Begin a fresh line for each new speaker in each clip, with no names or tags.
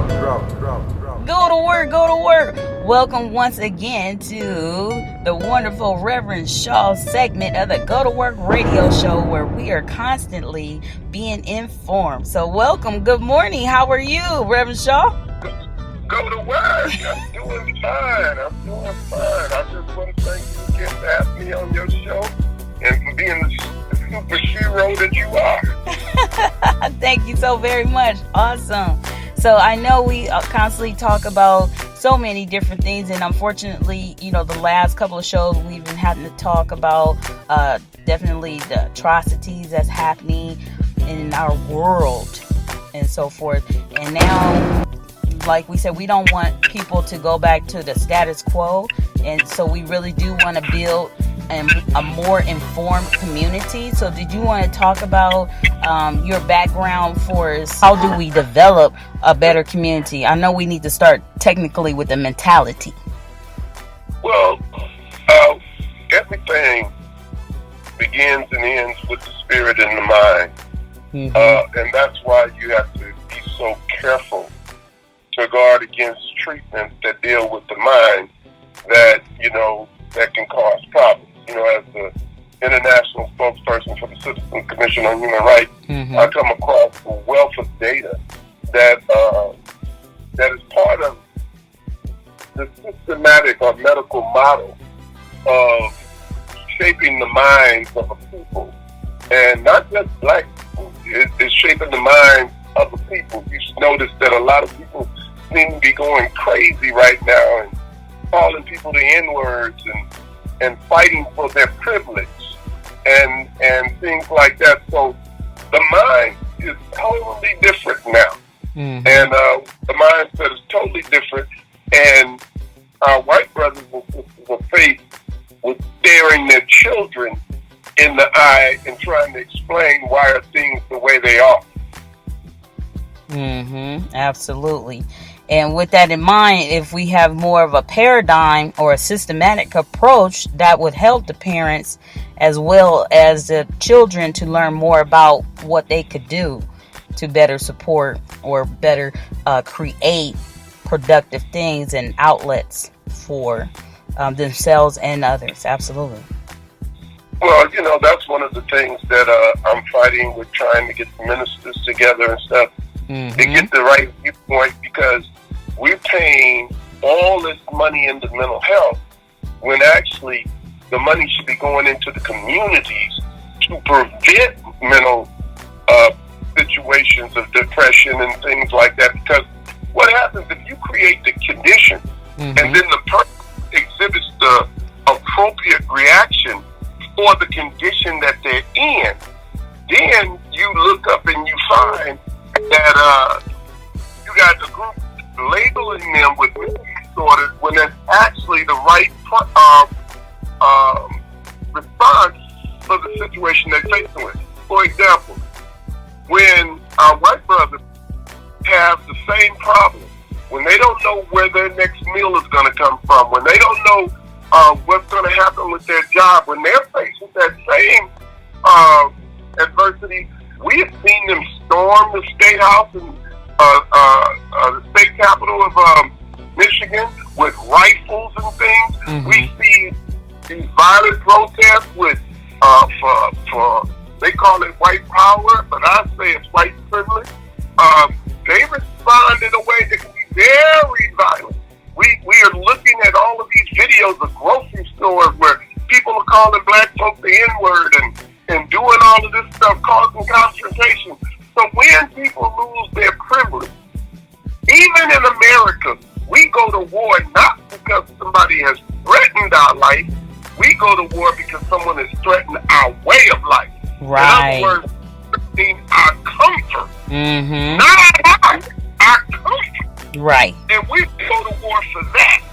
Go to work, go to work. Welcome once again to the wonderful Reverend Shaw segment of the Go to Work radio show, where we are constantly being informed. So welcome. Good morning. How are you, Reverend Shaw?
Go to work. I'm doing fine. I just want to thank you again for having me on your show and for being the superhero that you are.
Thank you so very much. Awesome. So I know we constantly talk about so many different things, and unfortunately, the last couple of shows we've been having to talk about definitely the atrocities that's happening in our world and so forth. And now, like we said, we don't want people to go back to the status quo, and so we really do want to build a more informed community. So did you want to talk about your background for how do we develop a better community? I know we need to start technically with the mentality.
Well, everything begins and ends with the spirit and the mind. Mm-hmm. And that's why you have to be so careful to guard against treatments that deal with the mind that can cause problems. As the international spokesperson for the Citizens Commission on Human Rights, mm-hmm. I come across a wealth of data that is part of the systematic or medical model of shaping the minds of a people, and not just black people. It's shaping the minds of the people. You should notice that a lot of people seem to be going crazy right now and calling people the N-words and fighting for their privilege and things like that. So the mind is totally different now. Mm-hmm. And the mindset is totally different. And our white brothers and sisters of faith with staring their children in the eye and trying to explain why are things the way they are.
Mm-hmm. Absolutely. And with that in mind, if we have more of a paradigm or a systematic approach, that would help the parents as well as the children to learn more about what they could do to better support or better create productive things and outlets for themselves and others. Absolutely.
Well, that's one of the things that I'm fighting with, trying to get the ministers together and stuff, mm-hmm. to get the right viewpoint, because we're paying all this money into mental health when actually the money should be going into the communities to prevent mental situations of depression and things like that. Because what happens if you create the condition, mm-hmm. and then the person exhibits the appropriate reaction for the condition that they're in, then you look up and you find that you got a group labeling them with mental disorders when that's actually the right response for the situation they're facing with. For example, when our white brothers have the same problem, when they don't know where their next meal is going to come from, when they don't know what's going to happen with their job, when they're faced with that same adversity, we have seen them storm the State House and the state capital of Michigan with rifles and things. Mm-hmm. We see these violent protests with for they call it white power, but I say it's white privilege. They respond in a way that can be very violent. We are looking at all of these videos of grocery stores where people are calling black folk the N-word and doing all of this stuff, causing confrontation. So when people lose their privilege, even in America, we go to war not because somebody has threatened our life. We go to war because someone has threatened our way of life.
Right.
In other words, threatening our comfort.
Mm-hmm.
Not our life, our comfort.
Right.
And we go to war for that.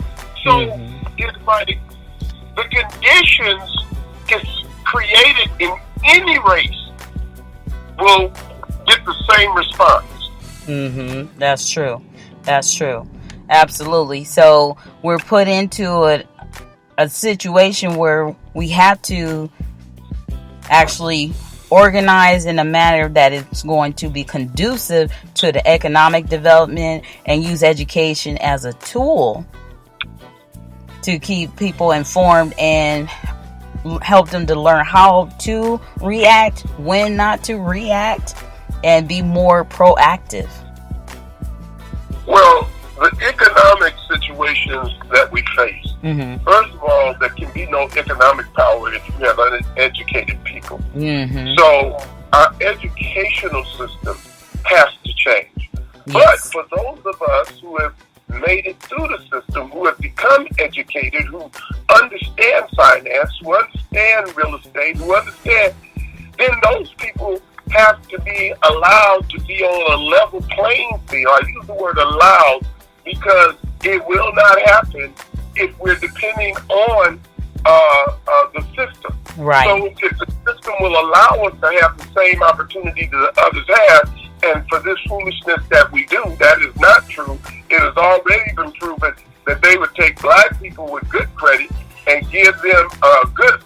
So
mm-hmm.
it's like the conditions is created in any race will get the same response.
Mm-hmm. That's true. Absolutely. So we're put into a situation where we have to actually organized in a manner that it's going to be conducive to the economic development, and use education as a tool to keep people informed and help them to learn how to react, when not to react, and be more proactive?
Well, the economic situations that we face, first of all, there can be no economic power if you have uneducated people. So our educational system has to change. But for those of us who have made it through the system, who have become educated, who understand finance, who understand real estate, who understand, then those people have to be allowed to be on a level playing field. I use the word allowed because it will not happen if we're depending on the system.
Right.
So if the system will allow us to have the same opportunity that others have, and for this foolishness that we do, that is not true. It has already been proven that they would take black people with good credit and give them good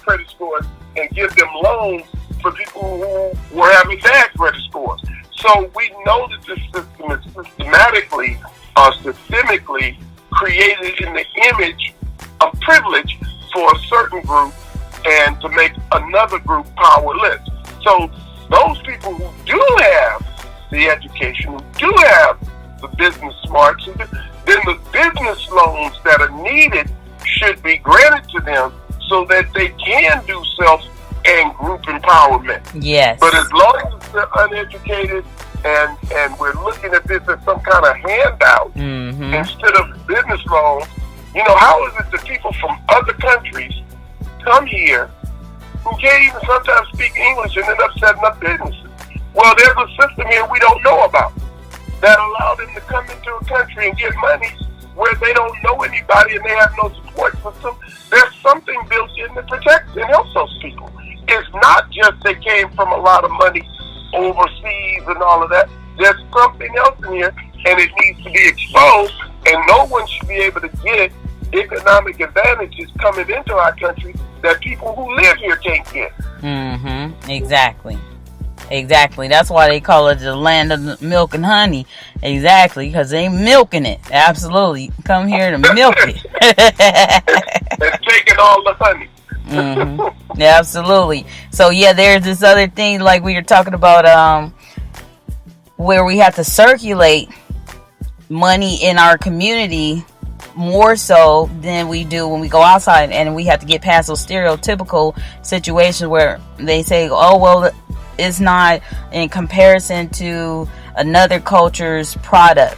credit scores and give them loans for people who were having bad credit scores. So we know that this system is systematically or systemically created in the image of privilege for a certain group and to make another group powerless. So those people who do have the education, who do have the business smarts, then the business loans that are needed should be granted to them so that they can do self and group empowerment.
Yes.
But as long as they're uneducated and we're looking at this as some kind of handout instead of business loans, you know, how is it that people from other countries come here who can't even sometimes speak English and end up setting up businesses? Well, there's a system here we don't know about that allow them to come into a country and get money where they don't know anybody and they have no support system. There's something built in that protects and helps those people. It's not just they came from a lot of money overseas and all of that. There's something else in here, and it needs to be exposed, and no one should be able to get economic advantages coming into our country that people who live here can't get.
Exactly. That's why they call it the land of milk and honey. Exactly, because they milking it. Absolutely. Come here to milk it.
They're taking all the honey.
Yeah, absolutely. So yeah, there's this other thing like we were talking about where we have to circulate money in our community more so than we do when we go outside, and we have to get past those stereotypical situations where they say, oh well, it's not in comparison to another culture's product.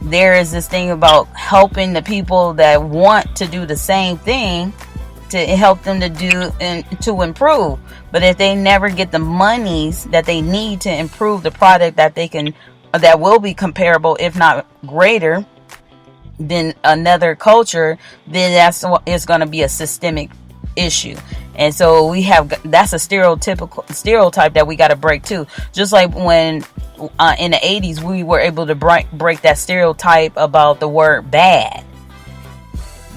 There is this thing about helping the people that want to do the same thing to help them to do and to improve. But if they never get the monies that they need to improve the product that will be comparable, if not greater, than another culture, then it's going to be a systemic issue. And so that's a stereotype that we got to break too. Just like when in the 80s we were able to break that stereotype about the word bad.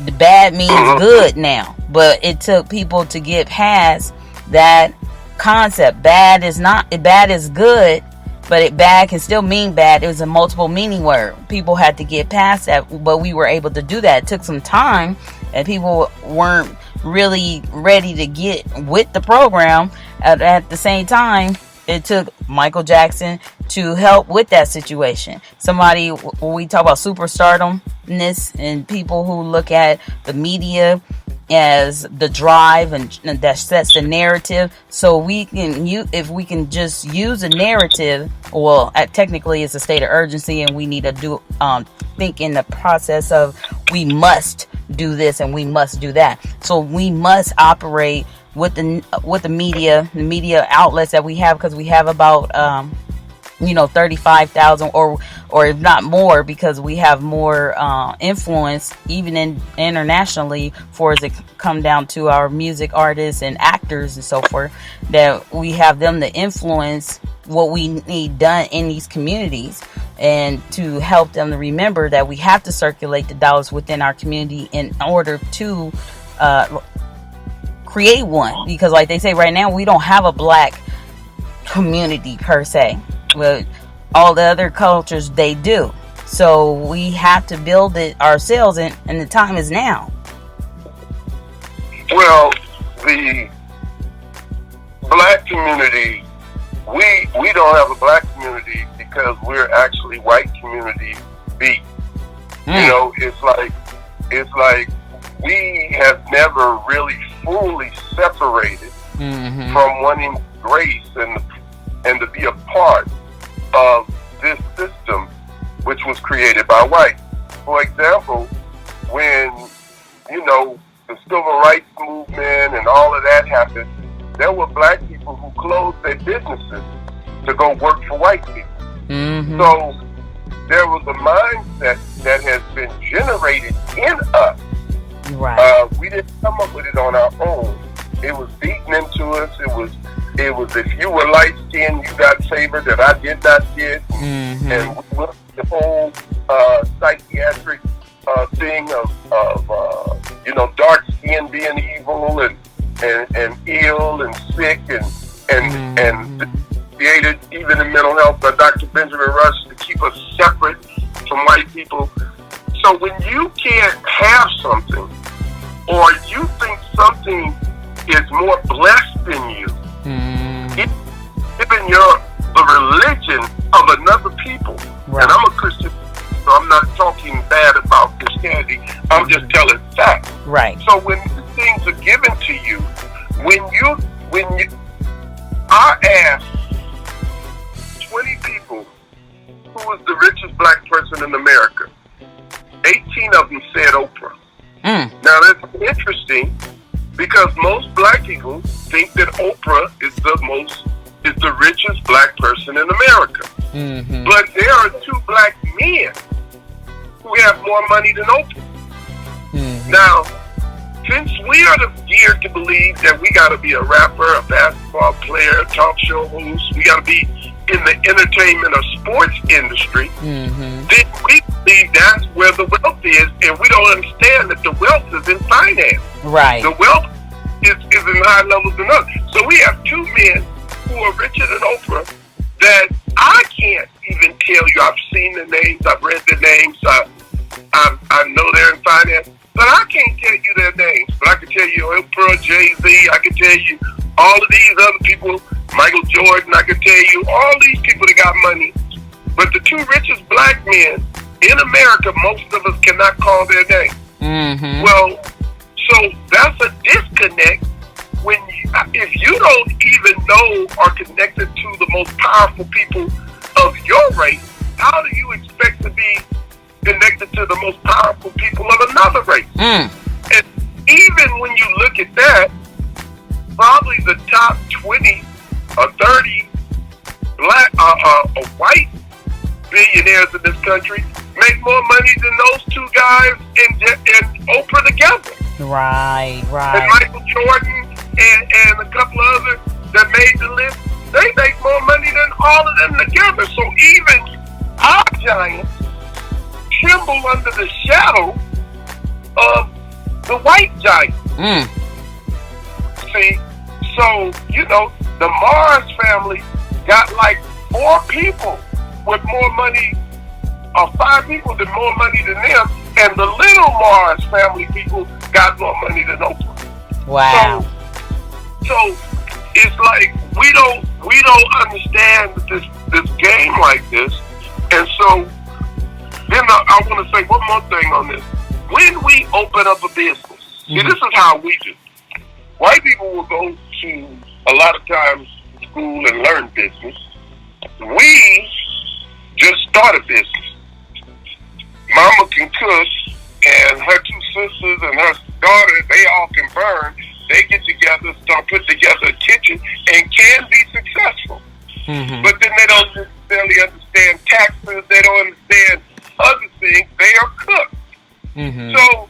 The bad means good now, but it took people to get past that concept. Bad is good, but bad can still mean bad. It was a multiple meaning word. People had to get past that, but we were able to do that. It took some time, and people weren't really ready to get with the program. At the same time, it took Michael Jackson to help with that situation. Somebody, when we talk about superstardomness and people who look at the media as the drive and that sets the narrative, so if we can just use a narrative, well, technically it's a state of urgency, and we need to think in the process of we must do this and we must do that. So we must operate with the media outlets that we have, because we have about 35,000 or if not more, because we have more influence even internationally for as it come down to our music artists and actors and so forth, that we have them to influence what we need done in these communities, and to help them to remember that we have to circulate the dollars within our community in order to create one, because like they say right now, we don't have a black community per se. Well, all the other cultures, they do. So we have to build it ourselves, and the time is now.
Well, the black community, we don't have a black community because we're actually white community beat. You know, it's like we have never really fully separated from wanting grace and to be a part of this system which was created by whites. For example, when, you know, the civil rights movement and all of that happened, there were black people who closed their businesses to go work for white people. So there was a mindset that has been generated in us.
Right.
We didn't come up with it on our own. It was beaten into us. It was if you were light skinned, you got favored that I did not get. And the whole psychiatric thing of you know, dark skin being evil and ill and sick and created even in mental health by Dr. Benjamin Rush to keep us separate from white people. So when you can't have something, or you think something is more blessed than you, even the religion of another people, and I'm a Christian, so I'm not talking bad about Christianity, I'm just telling facts.
Right.
So when these things are given to you, when you I asked 20 people who was the richest black person in America, 18 of them said Oprah. Now that's interesting because most black people think that Oprah is the richest black person in America. But there are 2 black men who have more money than Oprah. Now, since we are geared to believe that we got to be a rapper, a basketball player, a talk show host, we got to be in the entertainment or sports industry, then we believe that's where the wealth is, and we don't understand that the wealth is in finance.
Right.
The wealth is in high levels than us. So we have 2 men who are richer than Oprah that I can't even tell you. I've seen the names, I've read the names, I know they're in finance, but I can't tell you their names. But I can tell you Oprah, Jay-Z, I can tell you all of these other people, Michael Jordan, I can tell you all these people that got money. But the 2 richest black men in America, most of us cannot call their name. Well, so that's a disconnect when if you don't even know or connected to the most powerful people of your race, how do you expect to be connected to the most powerful people of another race? And even when you look at that, probably the top 20 or 30 black white billionaires in this country make more money than those 2 guys and Oprah together.
Right.
And Michael Jordan and a couple of others that made the list, they make more money than all of them together. So even our giants tremble under the shadow of the white giant. See, so, you know, the Mars family got like 4 people with more money, or 5 people with more money than them, and the little Mars family people got more money than Oprah.
Wow.
So it's like we don't understand this game like this, and so then I want to say one more thing on this. When we open up a business, see, this is how we do. White people will go to a lot of times school and learn business. We just start a business. Mama can cook, and her 2 sisters and her daughter, they all can burn. They get together, start put together a kitchen, and can be successful. But then they don't necessarily understand taxes. They don't understand other things. They are cooks. So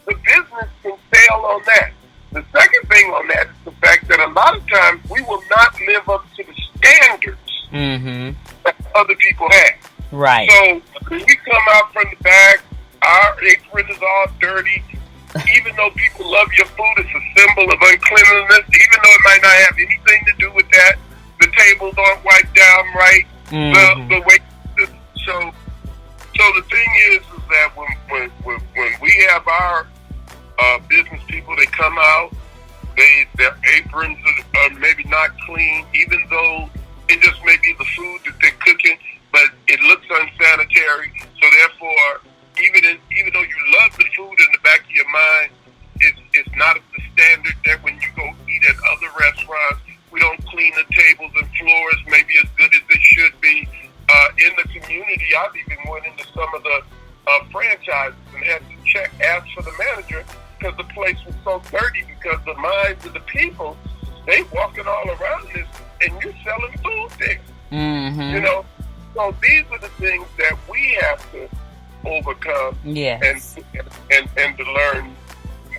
the business can fail on that. The second thing on that is the fact that a lot of times we will not live up to the standards that other people have.
Right.
So when we come out from the back, our apron is all dirty. even though people love your food, it's a symbol of uncleanliness. Even though it might not have anything to do with that, the tables aren't wiped down right. The way so the thing is that when we have our business people, they come out, their aprons are maybe not clean, even though it just may be the food that they're cooking, but it looks unsanitary. So therefore, even though you love the food, in the back of your mind, it's not the standard that when you go eat at other restaurants, we don't clean the tables and floors maybe as good as it should be. In the community, I've even went into some of the franchises and had to ask for the manager because the place was so dirty, because the minds of the people, they walking all around this and you're selling food things. You know, so these are the things that we have to overcome, and to learn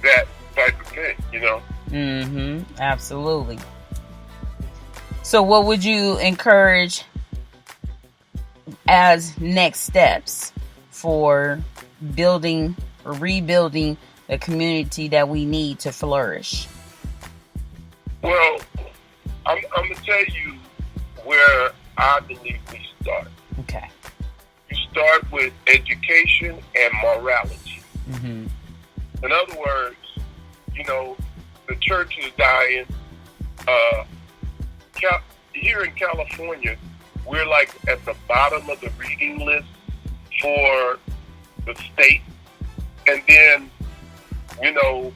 that type of thing, you know.
Absolutely. So what would you encourage as next steps for building or rebuilding the community that we need to flourish?
Well, I'm going to tell you where I believe we start.
Okay.
You start with education and morality. In other words, you know, the church is dying. Here in California, we're like at the bottom of the reading list for the state. And then, you know,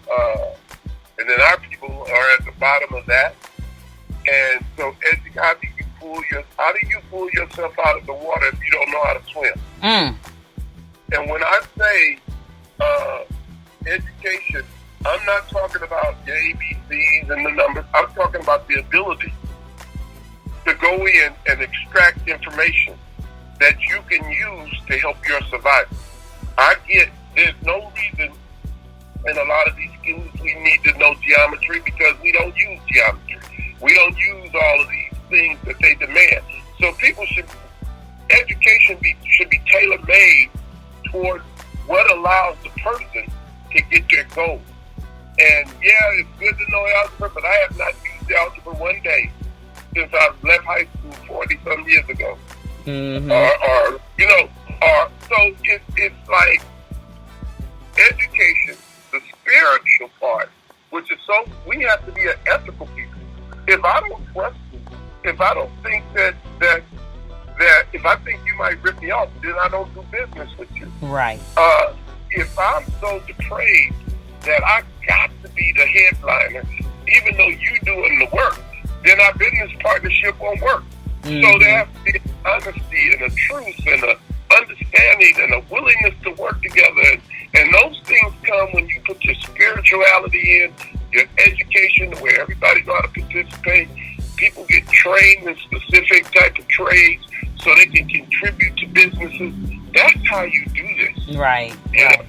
and then our people are at the bottom of that. And so how do you pull yourself out of the water if you don't know how to swim? And when I say education, I'm not talking about the ABCs and the numbers. I'm talking about the ability to go in and extract information that you can use to help your survival. I get there's no reason in a lot of these schools we need to know geometry because we don't use geometry. We don't use all of these things that they demand. So education should be tailor-made towards what allows the person to get their goals. And yeah, it's good to know algebra, but I have not used algebra one day since I left high school 40-some years ago. So it's like education, the spiritual part, which is so, we have to be an ethical people. If I don't trust you, if I don't think that if I think you might rip me off, then I don't do business with you.
Right.
If I'm so depraved that I got to be the headliner, even though you doing the work, then our business partnership won't work. So there has to be an honesty and a truth and a understanding and a willingness to work together. And those things come when you put your spirituality in, your education, where everybody know how to participate. People get trained in specific type of trades so they can contribute to businesses. That's how you do this.
Right.
Yeah.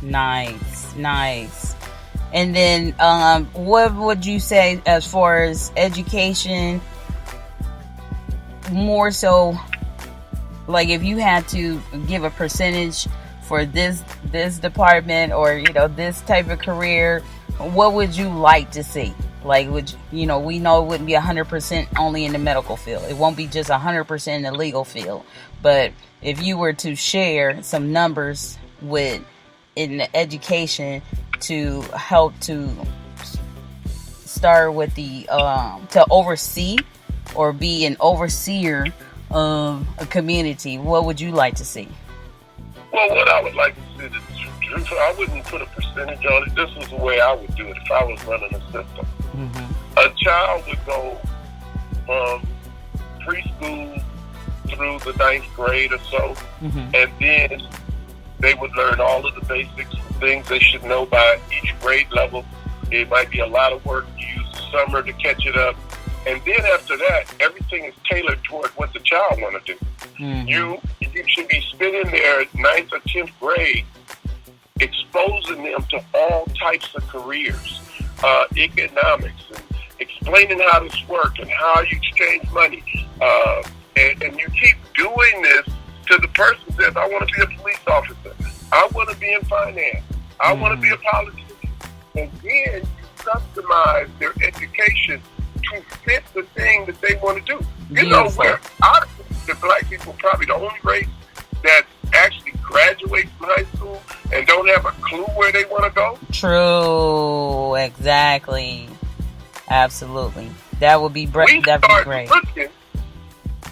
Nice. And then what would you say as far as education, more so, like if you had to give a percentage for this department or, you know, this type of career, what would you like to see? Like, we know it wouldn't be 100% only in the medical field. It won't be just 100% in the legal field. But if you were to share some numbers in the education to help to start with the to oversee or be an overseer of a community, what would you like to see?
Well, what I would like to see, the truth, I wouldn't put a percentage on it. This is the way I would do it if I was running a system. A child would go from preschool through the 9th grade or so, and then they would learn all of the basics, things they should know by each grade level. It might be a lot of work. You use the summer to catch it up. And then after that, everything is tailored toward what the child want to do. You should be spending their 9th or 10th grade exposing them to all types of careers, economics, and explaining how this works and how you exchange money. And you keep doing this till the person says, I want to be a police officer. I want to be in finance. I want to be a politician. And then you customize their education to fit the thing that they want to do. You know, where the black people probably the only race that actually graduates from high school and don't have a clue where they want to go.
True, exactly, absolutely. That would be great.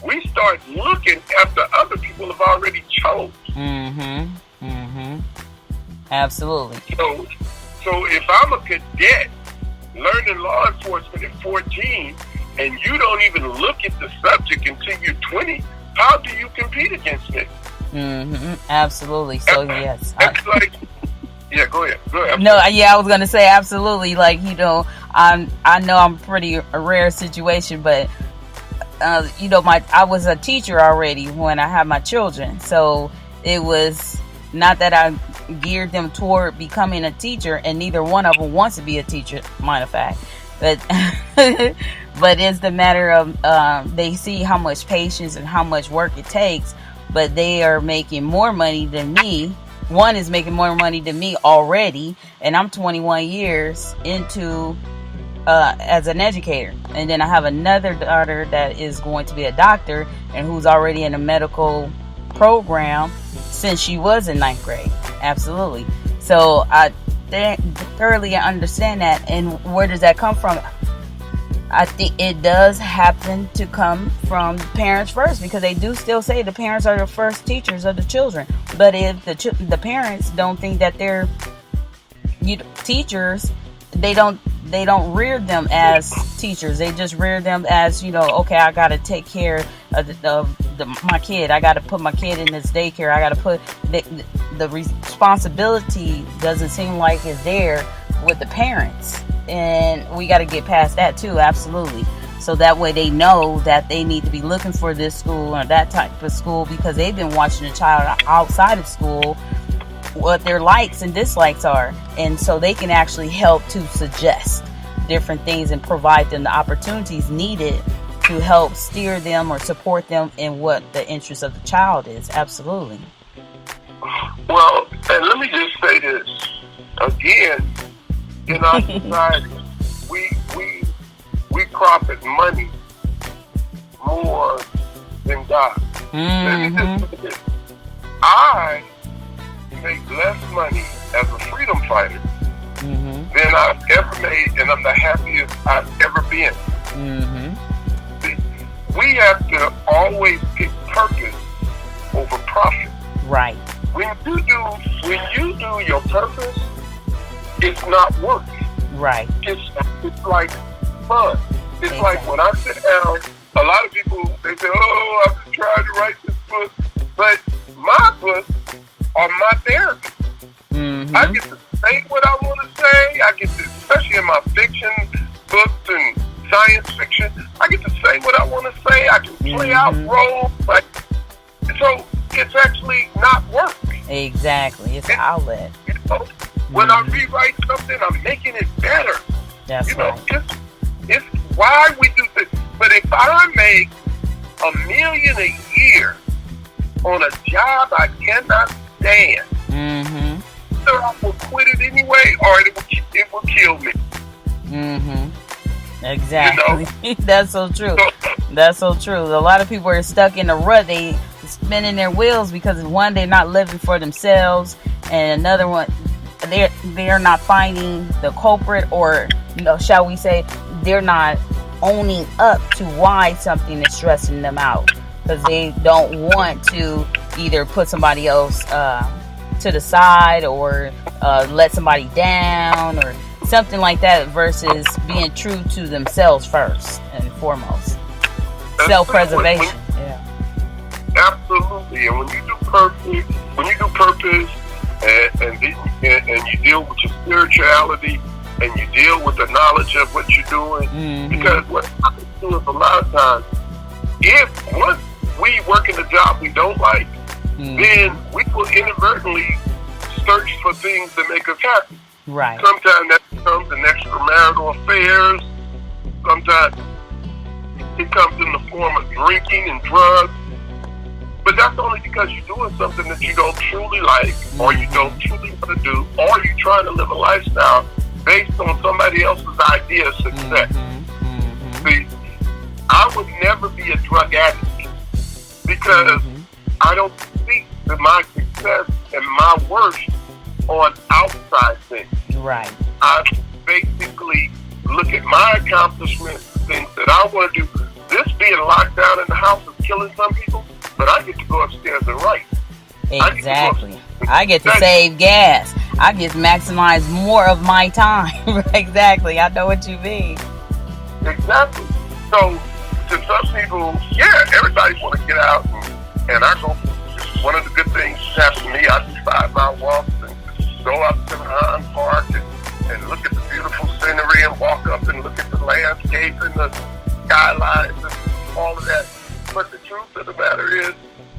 We start looking after other people have already chose.
Absolutely.
So if I'm a cadet learning law enforcement at 14 and you don't even look at the subject until you're 20, how do you compete against me?
Absolutely. So yes.
Yeah, go ahead.
No, yeah, I was gonna say absolutely. Like, you know, I know I'm pretty a rare situation, but you know, I was a teacher already when I had my children, so it was not that I geared them toward becoming a teacher, and neither one of them wants to be a teacher, matter of fact. But but it's the matter of they see how much patience and how much work it takes, but they are making more money than me. One is making more money than me already, and I'm 21 years into as an educator. And then I have another daughter that is going to be a doctor and who's already in a medical program since she was in 9th grade. Absolutely. So I thoroughly understand that. And where does that come from? I think it does happen to come from the parents first, because they do still say the parents are the first teachers of the children. But if the parents don't think that they're teachers, they don't rear them as teachers. They just rear them as, you know, okay, I got to take care of my kid. I got to put my kid in this daycare. I got to put the responsibility doesn't seem like it's there with the parents. And we got to get past that too. Absolutely. So that way they know that they need to be looking for this school or that type of school, because they've been watching a child outside of school, what their likes and dislikes are, and so they can actually help to suggest different things and provide them the opportunities needed to help steer them or support them in what the interest of the child is. Absolutely.
Well, and let me just say this again: in our society, we profit money more than God. Let me just say this: I make less money as a freedom fighter than I've ever made, and I'm the happiest I've ever been. We have to always pick purpose over profit.
Right.
When you do your purpose, it's not work.
Right.
It's like fun. It's like when I sit down, a lot of people, they say, oh, I've been trying to write this book, but my book are my therapy. I get to say what I want to say. I get to, especially in my fiction books and science fiction, I get to say what I want to say. I can play out roles. So it's actually not work.
Exactly. It's an outlet.
You know, when I rewrite something, I'm making it better.
That's right.
It's why we do this. But if I make $1 million a year on a job I cannot stand, either I will quit it anyway, or it will kill me.
Exactly.
You know?
That's so true. That's so true. A lot of people are stuck in a rut. They spinning their wheels because one, they're not living for themselves, and another one, they're not finding the culprit, or shall we say, they're not owning up to why something is stressing them out, because they don't want to either put somebody else to the side or let somebody down or something like that, versus being true to themselves first and foremost. Self-preservation.
Absolutely. And when you do purpose, and you deal with your spirituality, and you deal with the knowledge of what you're doing, because what happens to us a lot of times, if once we work in a job we don't like, then we will inadvertently search for things that make us happy.
Right.
Sometimes that becomes an extramarital affairs. Sometimes it comes in the form of drinking and drugs. But that's only because you're doing something that you don't truly like, or you don't truly want to do, or you're trying to live a lifestyle based on somebody else's idea of success. See, I would never be a drug addict because I don't seek my success and my worth on outside things.
Right.
I basically look at my accomplishments, things that I want to do. This being locked down in the house is killing some people, but I get to go upstairs and write.
Exactly. I get to save gas. I get to maximize more of my time. Exactly. I know what you mean.
Exactly. So, to some people, yeah, everybody want to get out, and I go. One of the good things that happens to me, I do 5-mile walks and go up to the Hind Park and look at the beautiful scenery and walk up and look at the landscape and the skylines and all of that. But the truth of the matter is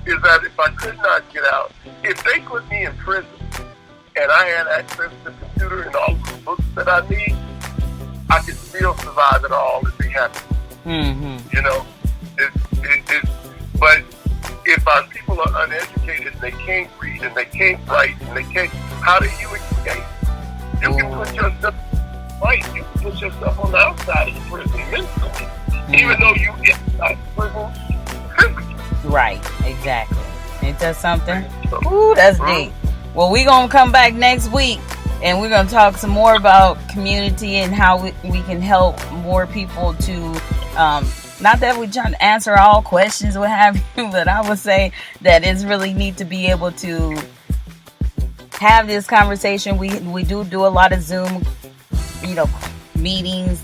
that if I could not get out, if they put me in prison and I had access to the computer and all the books that I need, I could still survive it all and be happy. You know, but if our people are uneducated and they can't read and they can't write and they can't, how do you escape? You can put yourself right. You can put yourself on the outside of the prison mentally, even though you inside the prison physically.
Right, exactly. Ain't that something? Ooh, that's deep. Well, we're going to come back next week and we're going to talk some more about community and how we can help more people to, not that we're trying to answer all questions, what have you, but I would say that it's really neat to be able to have this conversation. We do a lot of Zoom, meetings,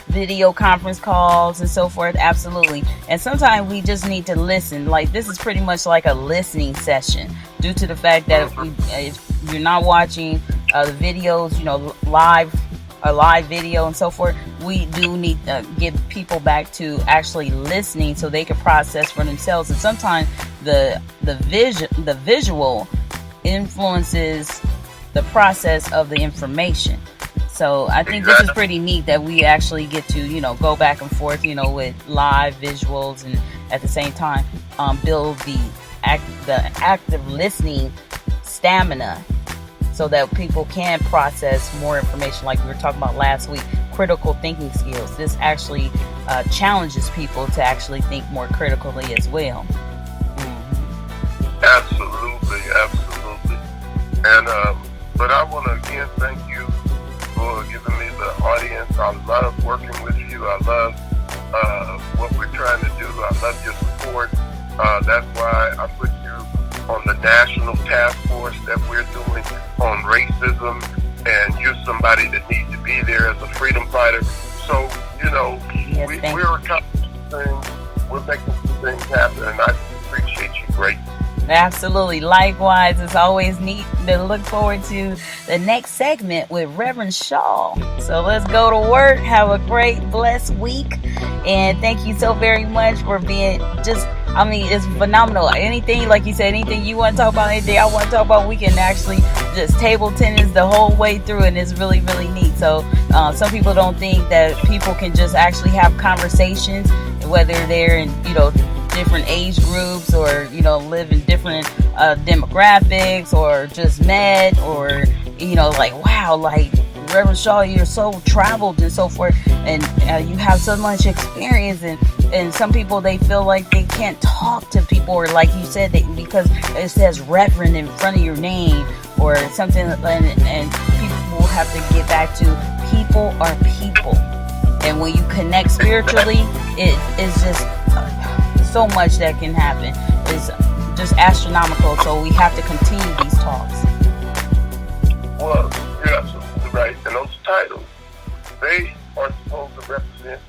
video conference calls and so forth. Absolutely. And sometimes we just need to listen. Like, this is pretty much like a listening session due to the fact that if you're not watching the videos, a live video and so forth, we do need to get people back to actually listening so they can process for themselves. And sometimes the visual influences the process of the information. So I think this is pretty neat that we actually get to, go back and forth, with live visuals and at the same time build the active listening stamina so that people can process more information, like we were talking about last week, critical thinking skills. This actually challenges people to actually think more critically as well.
Absolutely. And but I want to again thank you for giving me the audience. I love working with you. I love what we're trying to do. I love your support. That's why I put you on the national task force that we're doing on racism, and you're somebody that needs to be there as a freedom fighter. So, we're accomplishing things. We're making some things happen, and I appreciate you greatly.
Absolutely. Likewise, it's always neat to look forward to the next segment with Reverend Shaw. So let's go to work. Have a great, blessed week. And thank you so very much for being it's phenomenal. Anything, like you said, anything you want to talk about, anything I want to talk about, we can actually just table tennis the whole way through, and it's really, really neat. So some people don't think that people can just actually have conversations, whether they're in, different age groups or live in different demographics or just met or wow, like Reverend Shaw, you're so traveled and so forth, and you have so much experience, and some people, they feel like they can't talk to people, or like you said, because it says Reverend in front of your name or something, and people will have to get back to people are people, and when you connect spiritually, it is just so much that can happen. It's just astronomical. So we have to continue these talks.
Well, you're absolutely right. And those titles, they are supposed to represent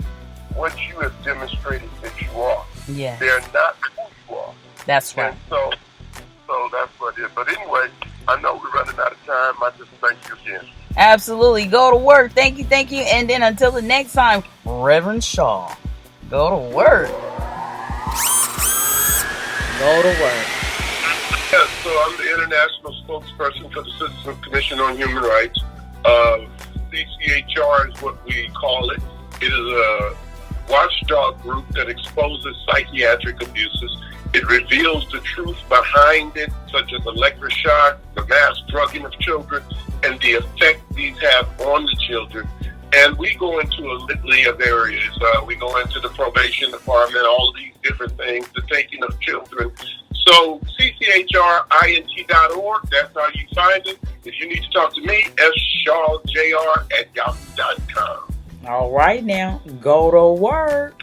what you have demonstrated that you are.
Yeah.
They're not who you are.
That's right.
And so that's what it is. But anyway, I know we're running out of time. I just thank you again.
Absolutely. Go to work. Thank you. And then until the next time, Reverend Shaw, go to work. Go to work.
Yes, so I'm the international spokesperson for the Citizens Commission on Human Rights. CCHR is what we call it. It is a watchdog group that exposes psychiatric abuses It reveals the truth behind it, such as electroshock, the mass drugging of children, and the effect these have on the children. And we go into a litany of areas. We go into the probation department, all of these different things, the taking of children. So cchrint.org, that's how you find it. If you need to talk to me, sshawjr@yahoo.com.
All right now, go to work.